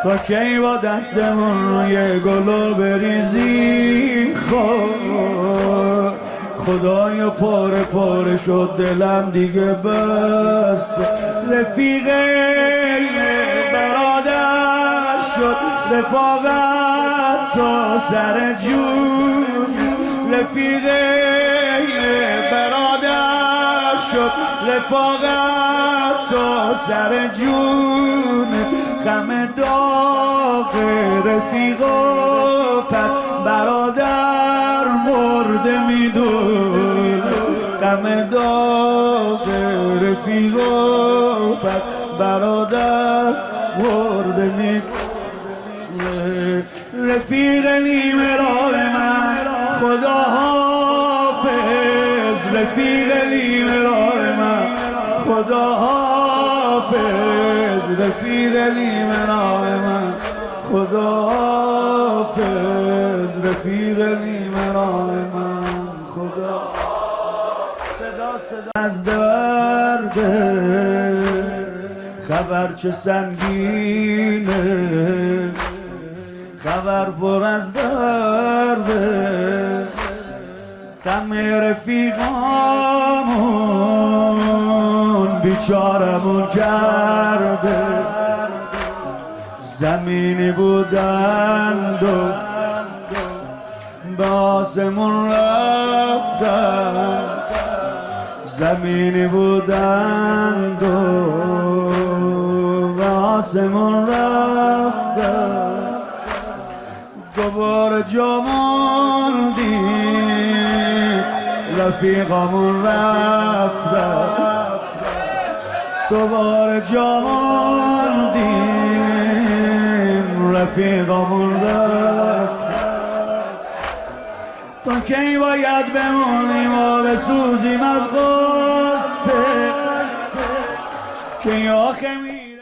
تا کی با دستمون روی گلو بریزیم خدایا پاره پاره شد دلم دیگه بس رفیق برادر شد رفاقت تا سر جون رفیق برادر شد رفاقت تا سر جون غم داغ رفیقا پس برادر مرده میدون غم داغ رفیقا پس برادر مرده میدون رفیق نیمه راه من خدا حافظ رفیق نیمه راه من خدا حافظ رفیق نیمه راه من خدا حافظ رفیق نیمه راه من خدا صدا از درده خبر چه سنگینه خبر پر از درده غم رفیقامون بیچارمون کرده زمینی بودند و به آسمون رفتن زمینی بودند و به آسمون رفتن دوباره جا موندیم رفیقامون رفتن دوباره جا موندیم رفیقامون رفتن تا کی باید بمونیم و بسوزیم از غصه که آخه میره